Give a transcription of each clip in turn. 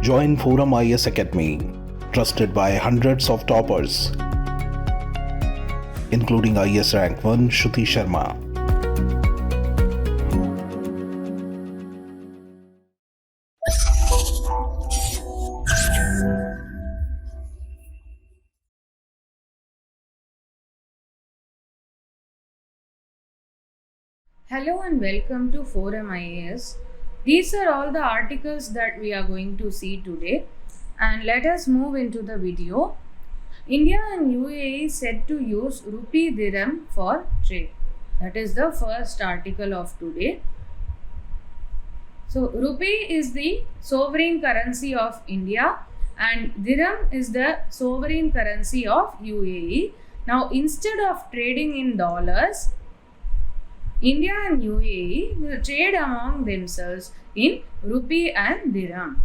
Join ForumIAS Academy, trusted by hundreds of toppers, including IAS Rank 1 𝐂𝐡𝐚𝐧𝐧𝐞𝐥. Hello and welcome to ForumIAS. These are all the articles that we are going to see today, and let us move into the video. India and UAE set to use rupee dirham for trade. That is the first article of today. So rupee is the sovereign currency of India and dirham is the sovereign currency of UAE. Now instead of trading in dollars, India and UAE will trade among themselves in rupee and dirham.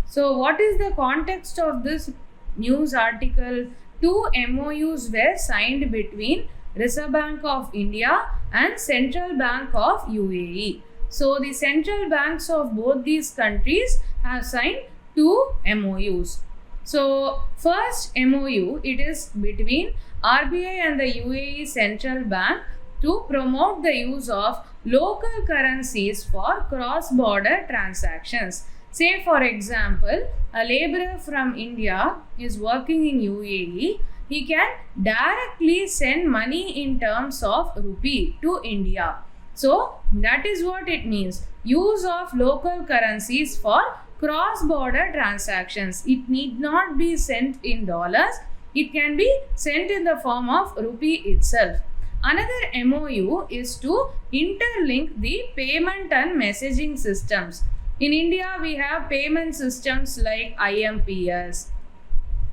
So what is the context of this news article? Two MOUs were signed between Reserve Bank of India and Central Bank of UAE. So the central banks of both these countries have signed two MOUs. So first MOU, it is between RBI and the UAE Central Bank to promote the use of local currencies for cross-border transactions. Say for example, a laborer from India is working in UAE. He can directly send money in terms of rupee to India. So that is what it means. Use of local currencies for cross-border transactions. It need not be sent in dollars. It can be sent in the form of rupee itself. Another MOU is to interlink the payment and messaging systems. In India, we have payment systems like IMPS,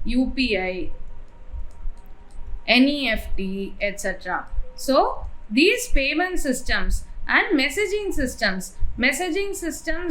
UPI, NEFT, etc. So, these payment systems and messaging systems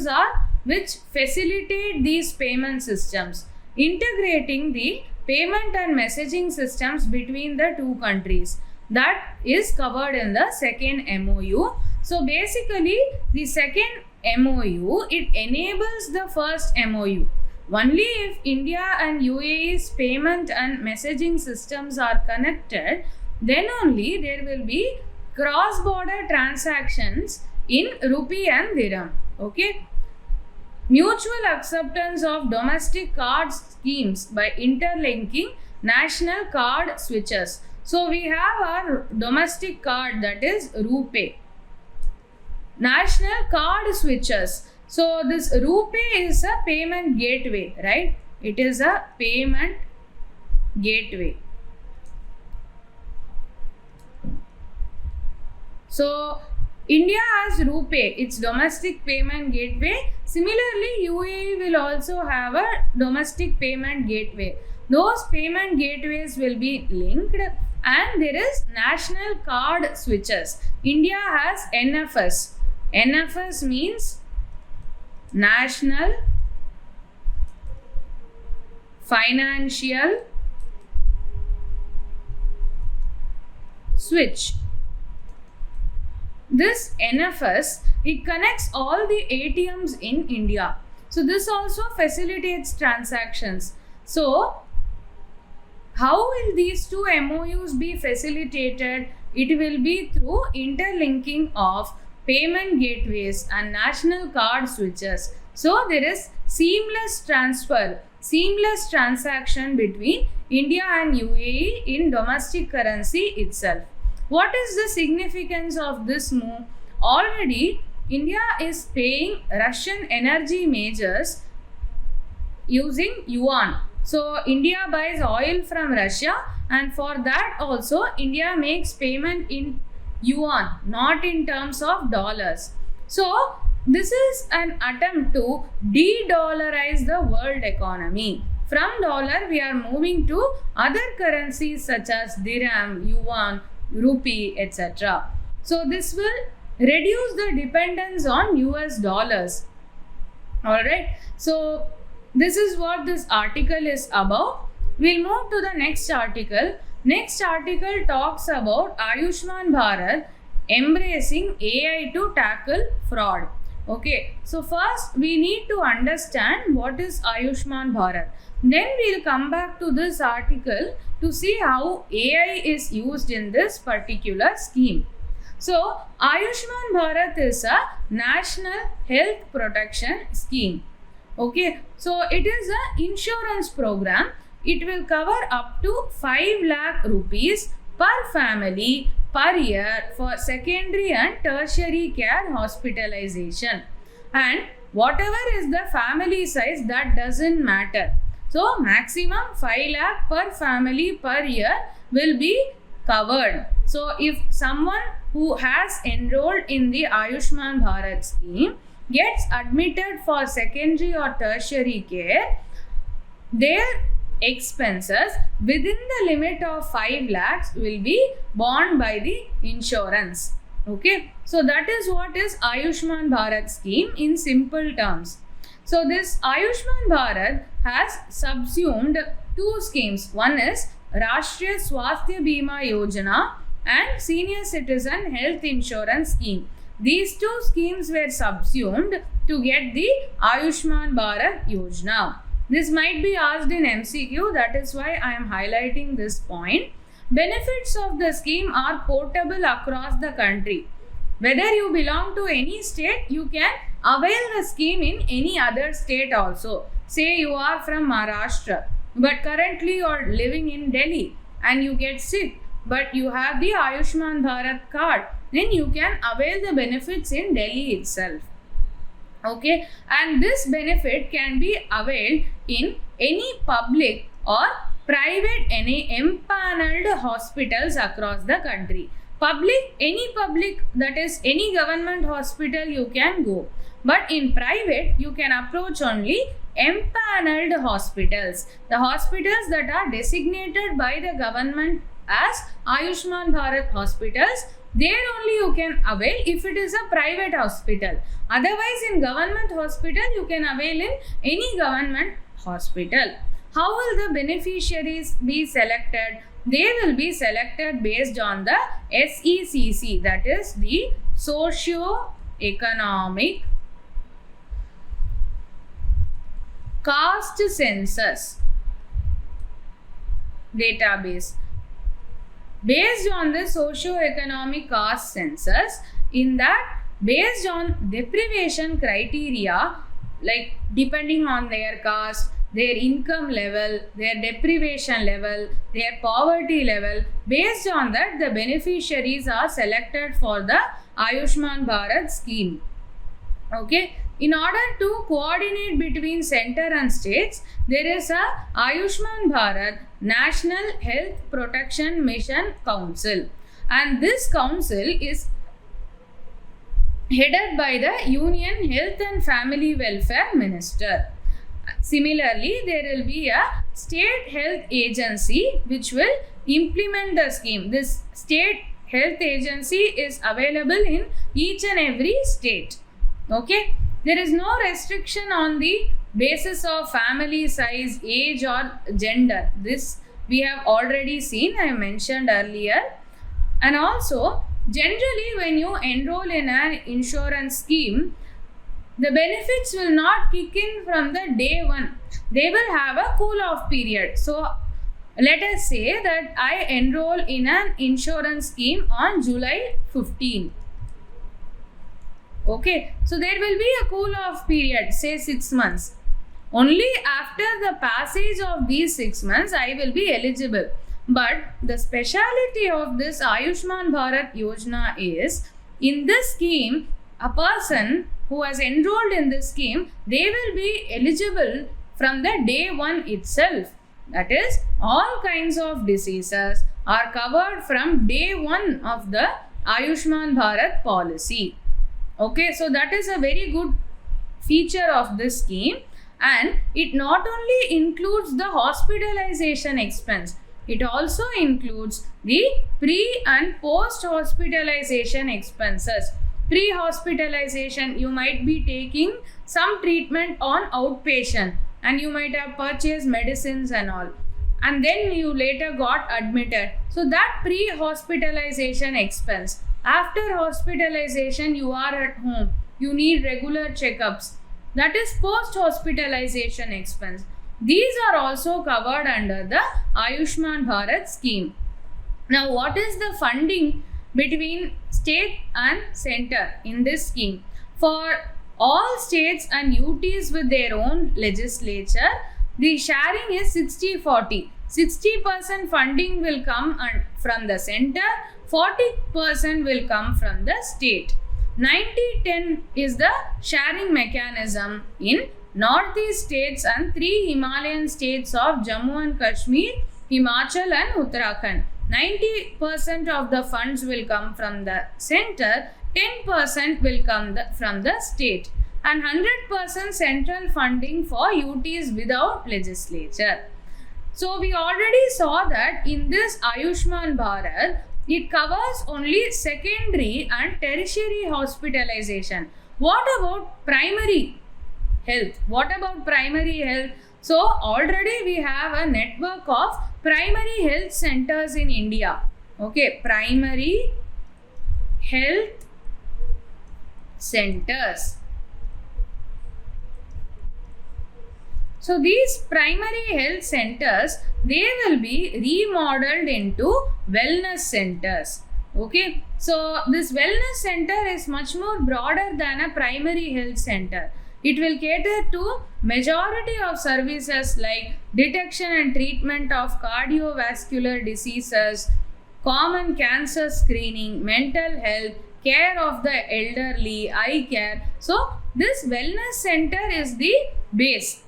are which facilitate these payment systems, integrating the payment and messaging systems between the two countries. That is covered in the second MOU. So basically the second MOU, it enables the first MOU. Only if India and UAE's payment and messaging systems are connected, then only there will be cross-border transactions in rupee and dirham. Okay. Mutual acceptance of domestic card schemes by interlinking national card switches. So we have our domestic card, that is RuPay. National card switches. So this RuPay is a payment gateway, right? It is a payment gateway. So India has RuPay, its domestic payment gateway. Similarly, UAE will also have a domestic payment gateway. Those payment gateways will be linked, and there is national card switches. India has NFS. NFS means National Financial Switch. This NFS, it connects all the ATMs in India. So this also facilitates transactions. So how will these two MOUs be facilitated? It will be through interlinking of payment gateways and national card switches. So there is seamless transfer, seamless transaction between India and UAE in domestic currency itself. What is the significance of this move? Already India is paying Russian energy majors using yuan. So India buys oil from Russia, and for that also India makes payment in yuan, not in terms of dollars. So this is an attempt to de-dollarize the world economy. From dollar we are moving to other currencies such as dirham, yuan, rupee, etc. So this will reduce the dependence on US dollars. Alright, so this is what this article is about. We'll move to the next article. Next article talks about Ayushman Bharat embracing AI to tackle fraud. Okay, so first we need to understand what is Ayushman Bharat. Then we'll come back to this article to see how AI is used in this particular scheme. So, Ayushman Bharat is a national health protection scheme. Okay, so it is an insurance program. It will cover up to 5 lakh rupees per family per year for secondary and tertiary care hospitalization. And whatever is the family size, that doesn't matter. So, maximum 5 lakh per family per year will be covered. So, if someone who has enrolled in the Ayushman Bharat scheme gets admitted for secondary or tertiary care, their expenses within the limit of 5 lakhs will be borne by the insurance. Okay, so that is what is Ayushman Bharat scheme in simple terms. So this Ayushman Bharat has subsumed two schemes. One is Rashtriya Swasthya Bima Yojana and Senior Citizen Health Insurance Scheme. These two schemes were subsumed to get the Ayushman Bharat Yojana. This might be asked in MCQ, that is why I am highlighting this point. Benefits of the scheme are portable across the country. Whether you belong to any state, you can avail the scheme in any other state also. Say you are from Maharashtra, but currently you are living in Delhi and you get sick, but you have the Ayushman Bharat card, then you can avail the benefits in Delhi itself. Okay, and this benefit can be availed in any public or private, any empaneled hospitals across the country. Any public, that is any government hospital you can go, but in private you can approach only empaneled hospitals, the hospitals that are designated by the government as Ayushman Bharat hospitals. There only you can avail if it is a private hospital. Otherwise, in government hospital, you can avail in any government hospital. How will the beneficiaries be selected? They will be selected based on the SECC, that is the Socio-Economic Caste Census database. Based on the socio-economic caste census, in that based on deprivation criteria, like depending on their caste, their income level, their deprivation level, their poverty level, based on that the beneficiaries are selected for the Ayushman Bharat scheme. Okay, in order to coordinate between center and states, there is a Ayushman Bharat National Health Protection Mission Council, and this council is headed by the Union Health and Family Welfare Minister. Similarly, there will be a state health agency which will implement the scheme. This state health agency is available in each and every state. Okay, there is no restriction on the basis of family size, age or gender. This we have already seen, I mentioned earlier. And also, generally when you enroll in an insurance scheme, the benefits will not kick in from the day one. They will have a cool off period. So let us say that I enroll in an insurance scheme on July 15. Okay, so there will be a cool off period, say 6 months. Only after the passage of these 6 months I will be eligible. But the speciality of this Ayushman Bharat Yojana is, in this scheme, a person who has enrolled in this scheme, they will be eligible from the day one itself. That is, all kinds of diseases are covered from day one of the Ayushman Bharat policy. Okay, so that is a very good feature of this scheme, and it not only includes the hospitalization expense, it also includes the pre and post hospitalization expenses. Pre-hospitalization, you might be taking some treatment on outpatient and you might have purchased medicines and all, and then you later got admitted. So that pre-hospitalization expense, after hospitalization you are at home, you need regular checkups. That is post-hospitalization expense. These are also covered under the Ayushman Bharat scheme. Now, what is the funding between state and center in this scheme? For all states and UTs with their own legislature, the sharing is 60-40. 60% funding will come from the center, 40% will come from the state. 90-10 is the sharing mechanism in northeast states and 3 Himalayan states of Jammu and Kashmir, Himachal and Uttarakhand. 90% of the funds will come from the center, 10% will come from the state, and 100% central funding for UTs without legislature. So we already saw that in this Ayushman Bharat, it covers only secondary and tertiary hospitalization. What about primary health? So already we have a network of primary health centers in India. Okay, primary health centers. So these primary health centers, they will be remodeled into wellness centers. Okay, so this wellness center is much more broader than a primary health center. It will cater to majority of services like detection and treatment of cardiovascular diseases, common cancer screening, mental health, care of the elderly, eye care. So this wellness center is the base.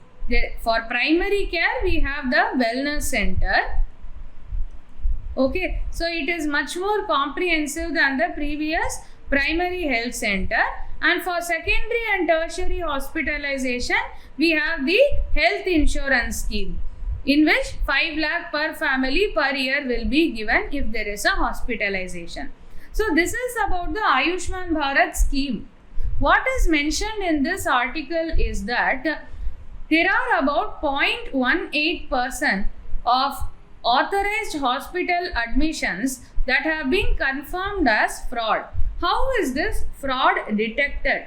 For primary care, we have the wellness center. Okay, so it is much more comprehensive than the previous primary health center. And for secondary and tertiary hospitalization, we have the health insurance scheme, in which 5 lakh per family per year will be given if there is a hospitalization. So this is about the Ayushman Bharat scheme. What is mentioned in this article is that there are about 0.18% of authorized hospital admissions that have been confirmed as fraud. How is this fraud detected?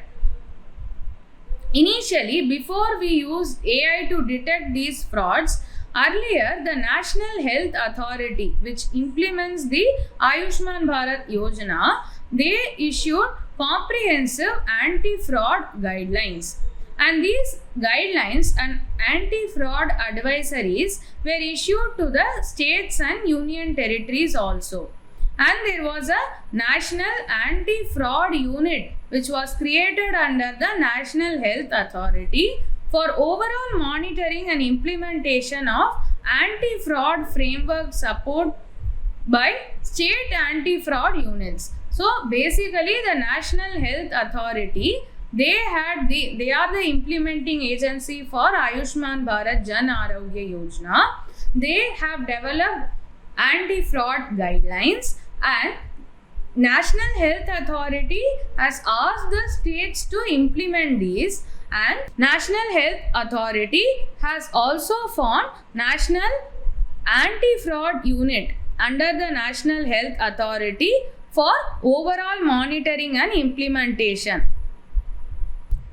Initially, before we used AI to detect these frauds, earlier the National Health Authority, which implements the Ayushman Bharat Yojana, they issued comprehensive anti-fraud guidelines. And these guidelines and anti-fraud advisories were issued to the states and union territories also. And there was a National Anti-Fraud Unit which was created under the National Health Authority for overall monitoring and implementation of anti-fraud framework support by state anti-fraud units. So basically the National Health Authority, they are the implementing agency for Ayushman Bharat Jan Arogya Yojana. They have developed anti-fraud guidelines, and National Health Authority has asked the states to implement these, and National Health Authority has also formed National Anti-Fraud Unit under the National Health Authority for overall monitoring and implementation.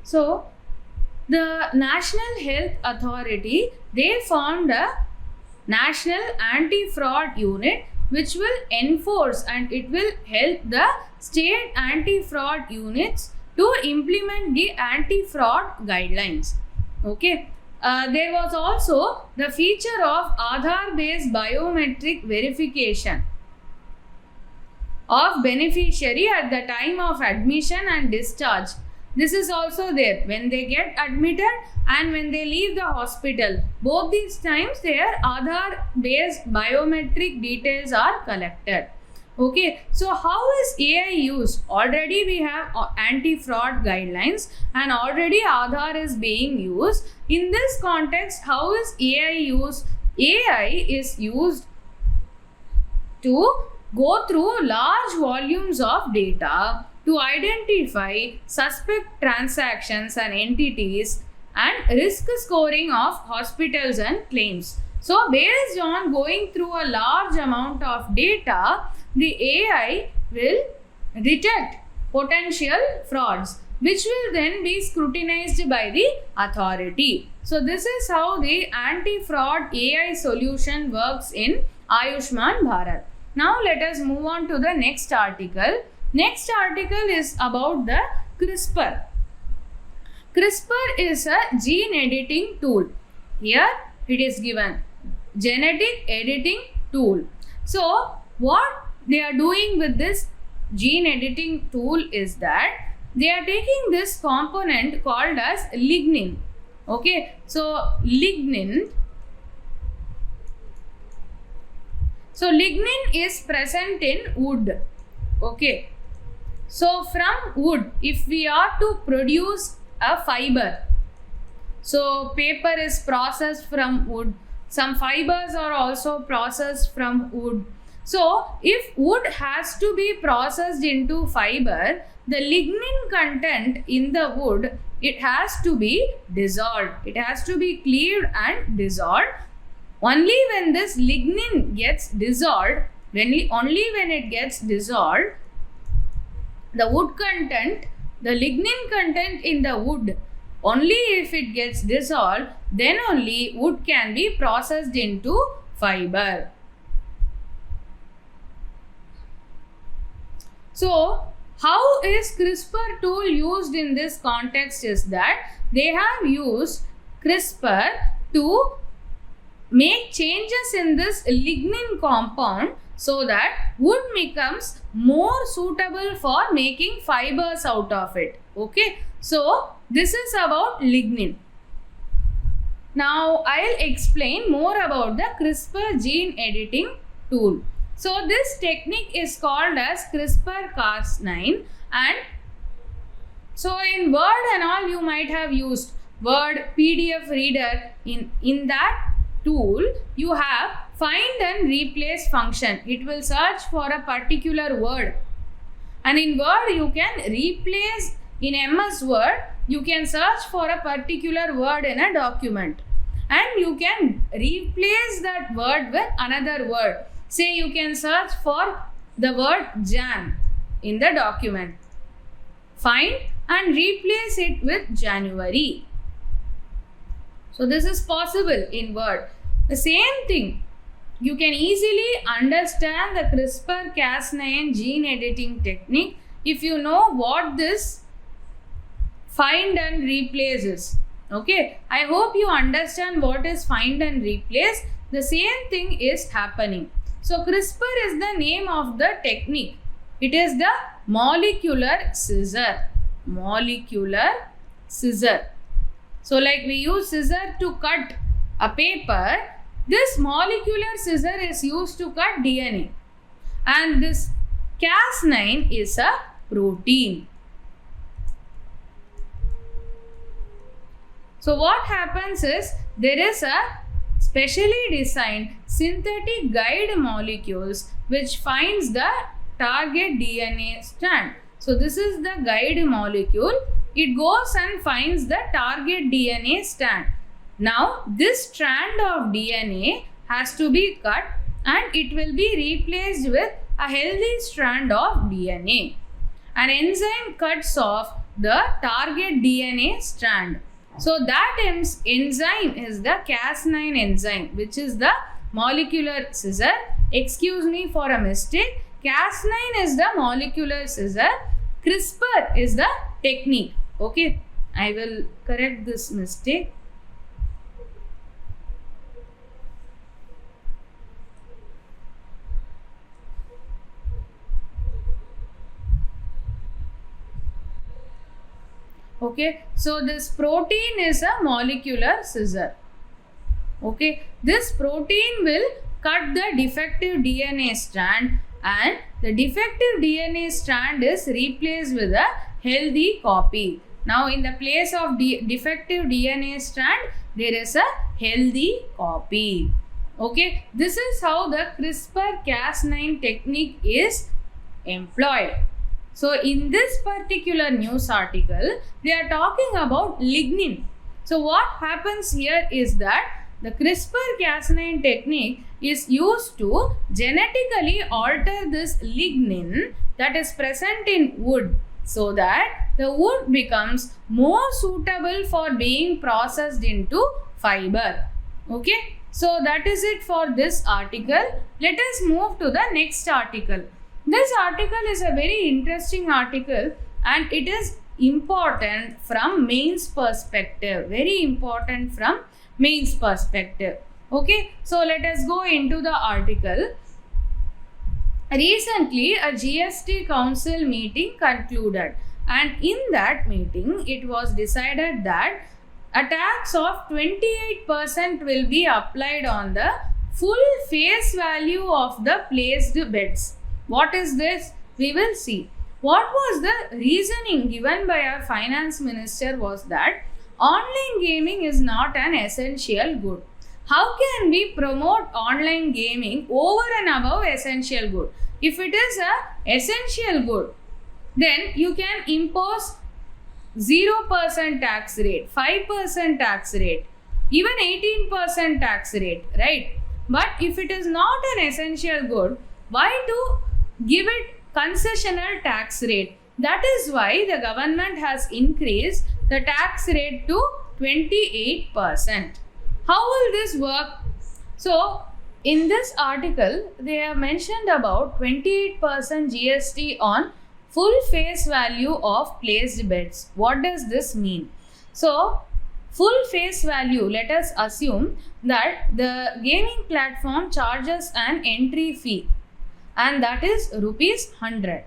So the National Health Authority, they formed a National Anti-Fraud Unit which will enforce and it will help the state anti-fraud units to implement the anti-fraud guidelines. Okay. There was also the feature of Aadhaar-based biometric verification of beneficiary at the time of admission and discharge. This is also there when they get admitted and when they leave the hospital. Both these times their Aadhaar-based biometric details are collected. Okay, so how is AI used? Already we have anti-fraud guidelines and already Aadhaar is being used. In this context, how is AI used? AI is used to go through large volumes of data to identify suspect transactions and entities and risk scoring of hospitals and claims. So based on going through a large amount of data, the AI will detect potential frauds. which will then be scrutinized by the authority. So this is how the anti-fraud AI solution works in Ayushman Bharat. Now let us move on to the next article. Next article is about the CRISPR. CRISPR is a gene editing tool. Here it is given genetic editing tool. So what they are doing with this gene editing tool is that they are taking this component called as lignin. Okay, so lignin. So lignin is present in wood. Okay, so from wood, if we are to produce a fiber, so paper is processed from wood. Some fibers are also processed from wood. So if wood has to be processed into fiber, the lignin content in the wood, it has to be dissolved. It has to be cleaved and dissolved. Only when this lignin gets dissolved, only when it gets dissolved, the wood content, the lignin content in the wood, only if it gets dissolved, then only wood can be processed into fiber. So how is CRISPR tool used in this context is that they have used CRISPR to make changes in this lignin compound so that wood becomes more suitable for making fibers out of it. Okay, so this is about lignin. Now I'll explain more about the CRISPR gene editing tool. So this technique is called as CRISPR-Cas9, and so in Word and all you might have used Word PDF reader. In that tool you have find and replace function. It will search for a particular word, and in Word you can replace, in MS Word you can search for a particular word in a document and you can replace that word with another word. Say you can search for the word Jan in the document. Find and replace it with January. So this is possible in Word. The same thing, you can easily understand the CRISPR-Cas9 gene editing technique if you know what this find and replace is. Okay, I hope you understand what is find and replace. The same thing is happening. So CRISPR is the name of the technique. It is the molecular scissor. Molecular scissor. So like we use scissor to cut a paper, this molecular scissor is used to cut DNA. And this Cas9 is a protein. So what happens is there is a specially designed synthetic guide molecules which finds the target DNA strand. So this is the guide molecule. It goes and finds the target DNA strand. Now this strand of DNA has to be cut and it will be replaced with a healthy strand of DNA. An enzyme cuts off the target DNA strand. So that enzyme is the Cas9 enzyme, which is the molecular scissor. Excuse me for a mistake. Cas9 is the molecular scissor. CRISPR is the technique. Okay, I will correct this mistake. Okay, so this protein is a molecular scissor. Okay, this protein will cut the defective DNA strand and the defective DNA strand is replaced with a healthy copy. Now in the place of defective DNA strand, there is a healthy copy. Okay, this is how the CRISPR-Cas9 technique is employed. So in this particular news article, they are talking about lignin. So what happens here is that the CRISPR-Cas9 technique is used to genetically alter this lignin that is present in wood. so that the wood becomes more suitable for being processed into fiber. Okay, so that is it for this article. Let us move to the next article. This article is a very interesting article and it is important from mains perspective. Very important from mains perspective. Okay, so let us go into the article. Recently, a GST Council meeting concluded, and in that meeting, it was decided that a tax of 28% will be applied on the full face value of the placed bets. What is this? We will see. What was the reasoning given by our finance minister was that online gaming is not an essential good. How can we promote online gaming over and above essential good? If it is a essential good, then you can impose 0% tax rate, 5% tax rate, even 18% tax rate, right? But if it is not an essential good, why to give it concessional tax rate? That is why the government has increased the tax rate to 28%. How will this work? So, in this article, they have mentioned about 28% GST on full face value of placed bets. What does this mean? So, full face value, let us assume that the gaming platform charges an entry fee and that is rupees 100.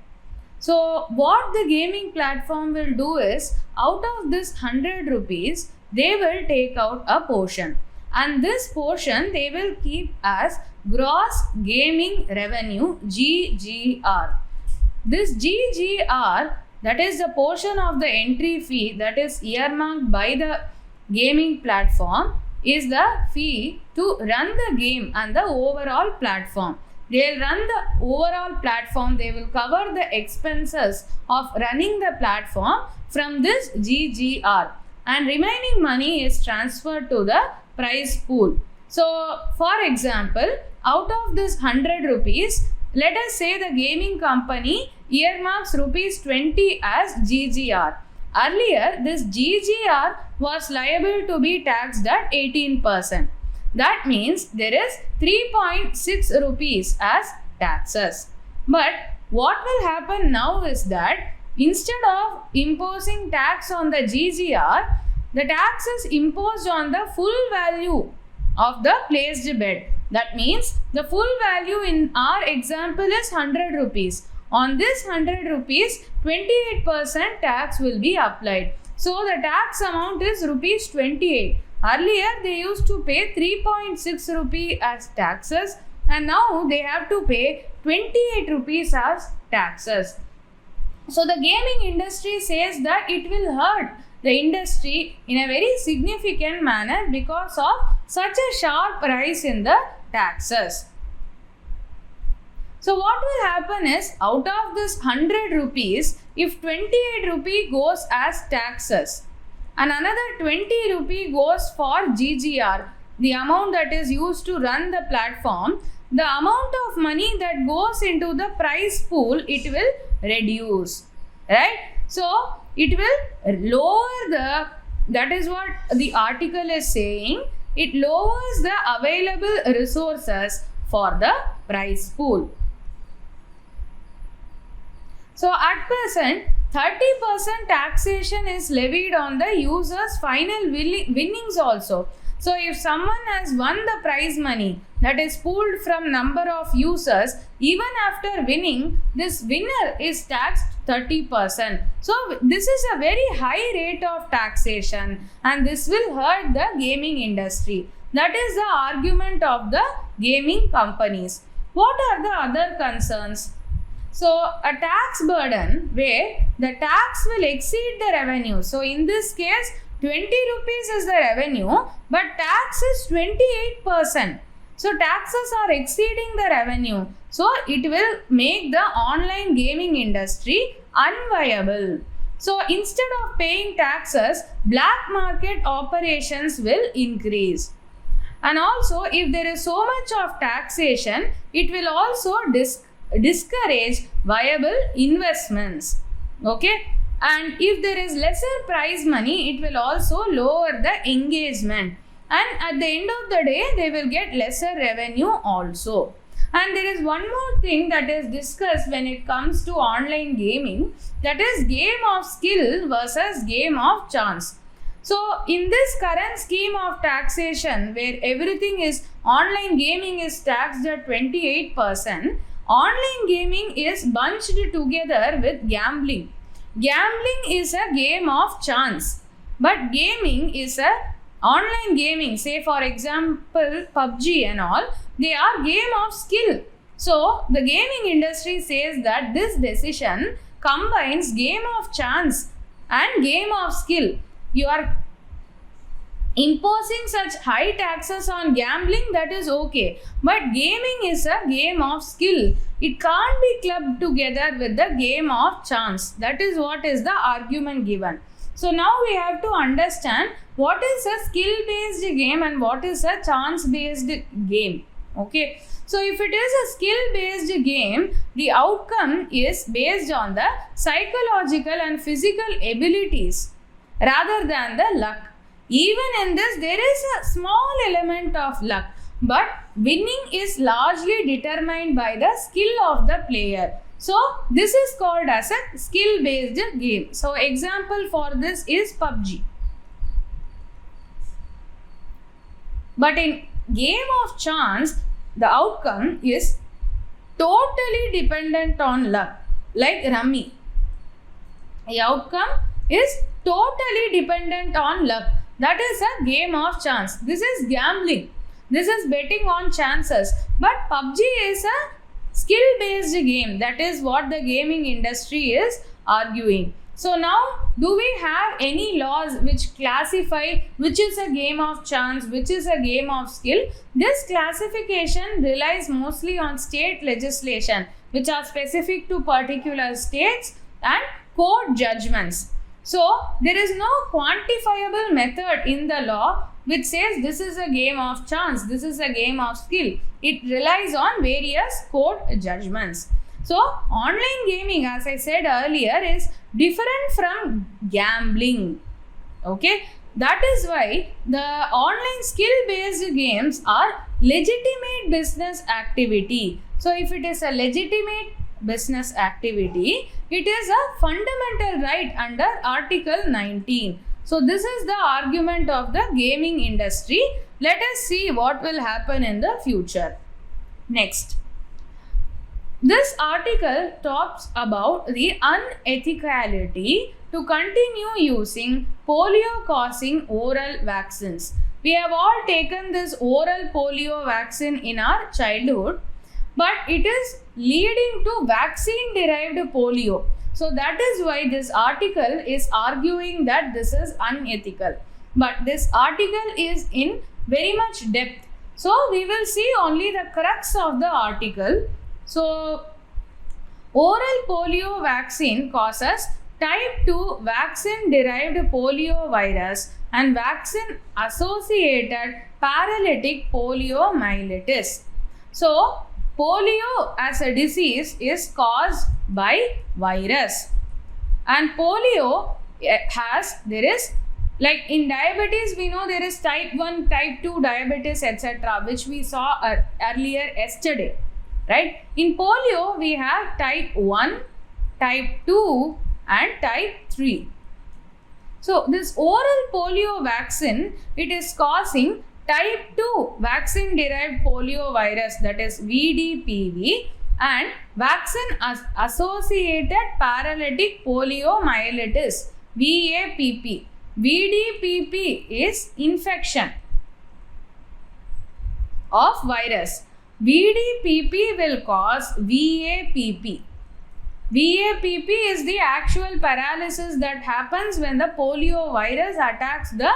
So, what the gaming platform will do is, out of this 100 rupees, they will take out a portion. And this portion they will keep as gross gaming revenue, GGR. This GGR, that is the portion of the entry fee that is earmarked by the gaming platform, is the fee to run the game and the overall platform. They will run the overall platform, they will cover the expenses of running the platform from this GGR, and remaining money is transferred to the prize pool. So, for example, out of this 100 rupees, let us say the gaming company earmarks rupees 20 as GGR. Earlier, this GGR was liable to be taxed at 18%. That means there is 3.6 rupees as taxes. But what will happen now is that instead of imposing tax on the GGR, the tax is imposed on the full value of the placed bet. That means the full value in our example is 100 rupees. On this 100 rupees, 28% tax will be applied. So the tax amount is rupees 28. Earlier they used to pay 3.6 rupee as taxes, and now they have to pay 28 rupees as taxes. So the gaming industry says that it will hurt the industry in a very significant manner because of such a sharp rise in the taxes. So what will happen is, out of this 100 rupees, if 28 rupee goes as taxes and another 20 rupee goes for GGR, the amount that is used to run the platform, the amount of money that goes into the prize pool, it will reduce, right? So it will lower the, that is what the article is saying, it lowers the available resources for the prize pool. So at present, 30% taxation is levied on the user's final winnings also. So if someone has won the prize money that is pooled from number of users, even after winning, this winner is taxed 30%. So this is a very high rate of taxation and this will hurt the gaming industry. That is the argument of the gaming companies. What are the other concerns? So a tax burden where the tax will exceed the revenue. So in this case, 20 rupees is the revenue, but tax is 28%. So taxes are exceeding the revenue. So it will make the online gaming industry unviable. So instead of paying taxes, black market operations will increase. And also, if there is so much of taxation, it will also discourage viable investments. Okay, and if there is lesser prize money, it will also lower the engagement, and at the end of the day they will get lesser revenue also. And there is one more thing that is discussed when it comes to online gaming, that is game of skill versus game of chance. So in this current scheme of taxation where everything is online gaming is taxed at 28%, online gaming is bunched together with gambling. Gambling is a game of chance, but gaming is a online gaming, say for example PUBG and all, they are game of skill. So the gaming industry says that this decision combines game of chance and game of skill. You are imposing such high taxes on gambling, that is okay, but gaming is a game of skill. It can't be clubbed together with the game of chance. That is what is the argument given. So now we have to understand what is a skill based game and what is a chance based game. Okay, so if it is a skill based game, the outcome is based on the psychological and physical abilities rather than the luck. Even in this, there is a small element of luck, but winning is largely determined by the skill of the player. So this is called as a skill based game. So example for this is PUBG. But in game of chance, the outcome is totally dependent on luck, like Rummy. The outcome is totally dependent on luck. That is a game of chance. This is gambling. This is betting on chances. But PUBG is a skill based game. That is what the gaming industry is arguing. So now, do we have any laws which classify which is a game of chance, which is a game of skill? This classification relies mostly on state legislation, which are specific to particular states, and court judgments. So there is no quantifiable method in the law which says this is a game of chance, this is a game of skill. It relies on various court judgments. So online gaming, as I said earlier, is different from gambling. Okay, that is why the online skill based games are legitimate business activity. So if it is a legitimate business activity, it is a fundamental right under Article 19. So this is the argument of the gaming industry. Let us see what will happen in the future. Next, this article talks about the unethicality to continue using polio causing oral vaccines. We have all taken this oral polio vaccine in our childhood, but it is leading to vaccine derived polio. So that is why this article is arguing that this is unethical. But this article is in very much depth. So we will see only the crux of the article. So oral polio vaccine causes type 2 vaccine derived polio virus and vaccine associated paralytic poliomyelitis. So polio as a disease is caused by virus, and polio there is, like in diabetes we know there is type 1, type 2 diabetes, etc., which we saw earlier yesterday, right? In polio we have type 1, type 2 and type 3. So this oral polio vaccine, it is causing type 2 vaccine derived polio virus, that is VDPV, and vaccine associated paralytic poliomyelitis, VAPP. VDPP is infection of virus. VDPP will cause VAPP. VAPP is the actual paralysis that happens when the polio virus attacks the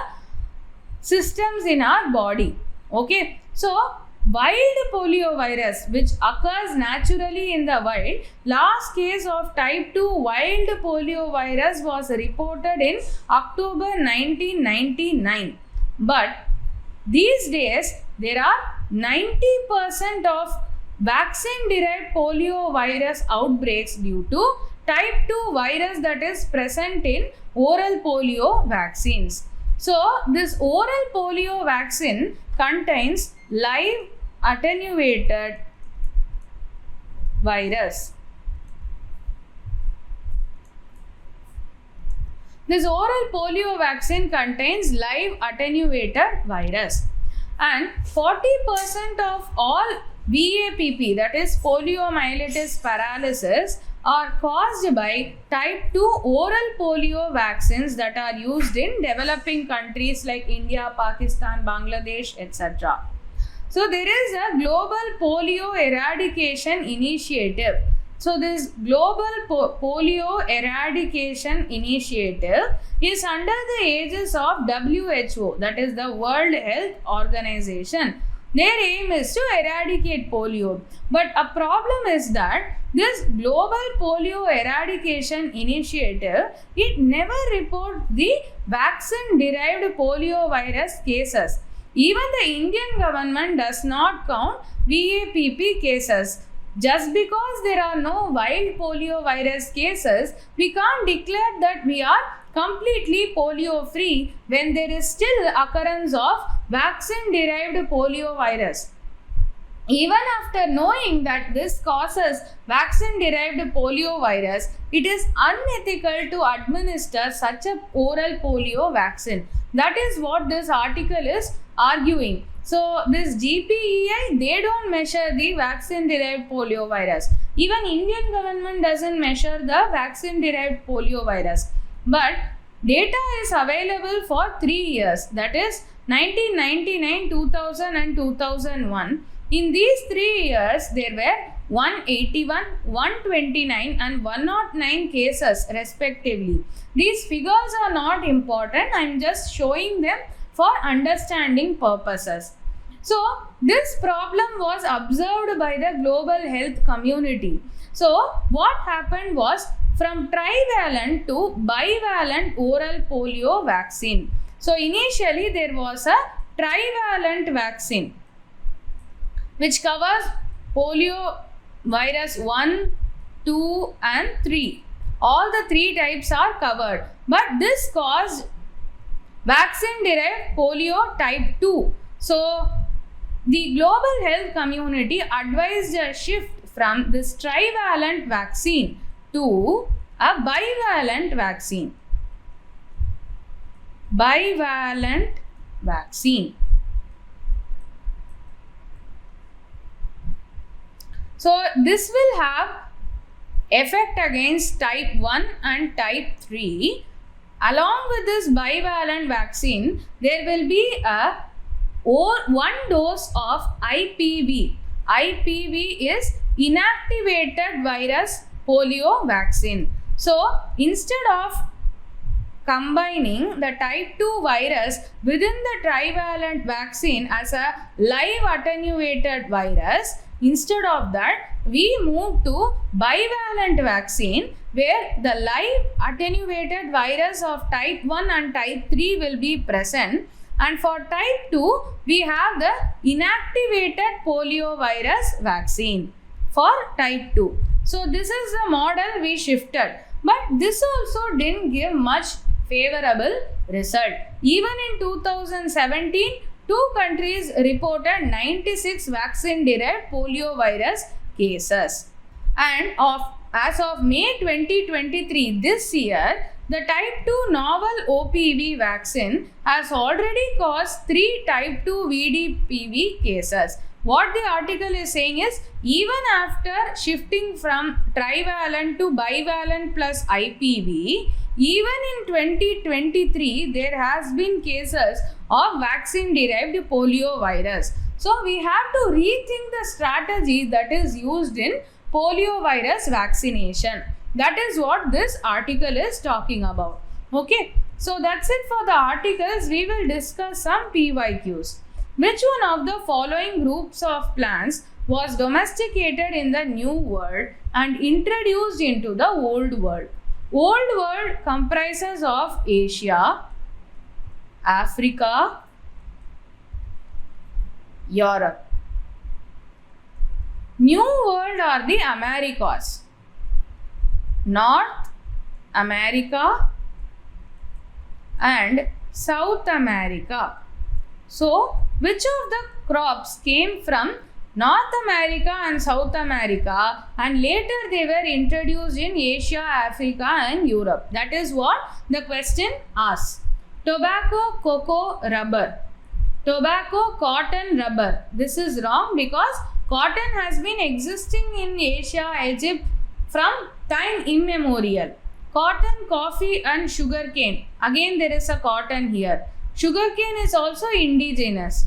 systems in our body. Okay, so wild polio virus, which occurs naturally in the wild, last case of type 2 wild polio virus was reported in October 1999. But these days there are 90% of vaccine derived polio virus outbreaks due to type 2 virus that is present in oral polio vaccines. So this oral polio vaccine contains live attenuated virus. This oral polio vaccine contains live attenuated virus, and 40% of all VAPP, that is poliomyelitis paralysis, are caused by type 2 oral polio vaccines that are used in developing countries like India, Pakistan, Bangladesh, etc. So there is a global polio eradication initiative. So this global polio eradication initiative is under the aegis of WHO, that is the World Health Organization. Their aim is to eradicate polio. But a problem is that this global polio eradication initiative, it never reports the vaccine-derived polio virus cases. Even the Indian government does not count VAPP cases. Just because there are no wild polio virus cases, we can't declare that we are completely polio free when there is still occurrence of vaccine derived polio virus. Even after knowing that this causes vaccine derived polio virus, it is unethical to administer such a oral polio vaccine. That is what this article is arguing. So this GPEI, they don't measure the vaccine derived polio virus. Even Indian government doesn't measure the vaccine derived polio virus. But data is available for 3 years, that is 1999, 2000 and 2001. In these 3 years, there were 181, 129 and 109 cases respectively. These figures are not important. I am just showing them for understanding purposes. So this problem was observed by the global health community. So what happened was, from trivalent to bivalent oral polio vaccine. So initially there was a trivalent vaccine which covers polio virus 1, 2 and 3. All the 3 types are covered. But this caused vaccine derived polio type 2. So the global health community advised a shift from this trivalent vaccine to a bivalent vaccine. Bivalent vaccine. So this will have effect against type 1 and type 3. Along with this bivalent vaccine, there will be a 1 dose of IPV. IPV is inactivated virus polio vaccine. So instead of combining the type 2 virus within the trivalent vaccine as a live attenuated virus, instead of that, we move to bivalent vaccine where the live attenuated virus of type 1 and type 3 will be present, and for type 2 we have the inactivated polio virus vaccine for type 2. So this is the model we shifted, but this also didn't give much favorable result. Even in 2017, 2 countries reported 96 vaccine derived polio virus cases, and as of May 2023, this year, the type 2 novel OPV vaccine has already caused 3 type 2 VDPV cases. What the article is saying is, even after shifting from trivalent to bivalent plus IPV, even in 2023, there has been cases of vaccine derived polio virus. So we have to rethink the strategy that is used in polio virus vaccination. That is what this article is talking about. Okay, so that's it for the articles. We will discuss some PYQs. Which one of the following groups of plants was domesticated in the New World and introduced into the Old World? Old World comprises of Asia, Africa, Europe. New World are the Americas. North America and South America. So, which of the crops came from North America and South America and later they were introduced in Asia, Africa and Europe? That is what the question asks. Tobacco, cocoa, rubber. Tobacco, cotton, rubber. This is wrong because cotton has been existing in Asia, Egypt from time immemorial. Cotton, coffee and sugarcane. Again there is a cotton here. Sugarcane is also indigenous.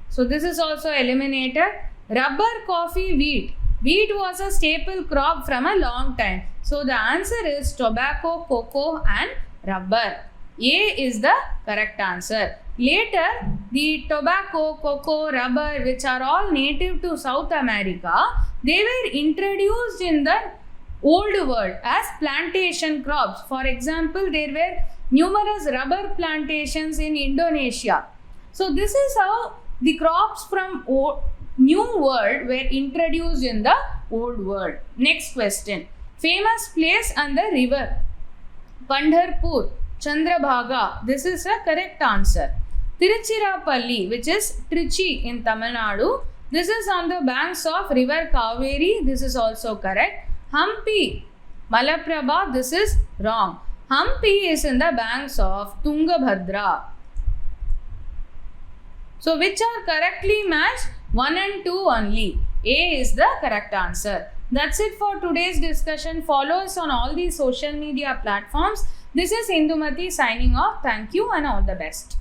So this is also eliminated. Rubber, coffee, wheat. Wheat was a staple crop from a long time. So the answer is tobacco, cocoa and rubber. A is the correct answer. Later, the tobacco, cocoa, rubber, which are all native to South America, they were introduced in the old world as plantation crops. For example, there were numerous rubber plantations in Indonesia. So this is how the crops from new world were introduced in the old world. Next question. Famous place and the river. Pandharpur, Chandrabhaga. This is a correct answer. Tiruchirappalli, which is Trichy in Tamil Nadu. This is on the banks of river Kaveri. This is also correct. Hampi, Malaprabha. This is wrong. Hampi is in the banks of Tungabhadra. So which are correctly matched? 1 and 2 only. A is the correct answer. That's it for today's discussion. Follow us on all these social media platforms. This is Indumathi signing off. Thank you and all the best.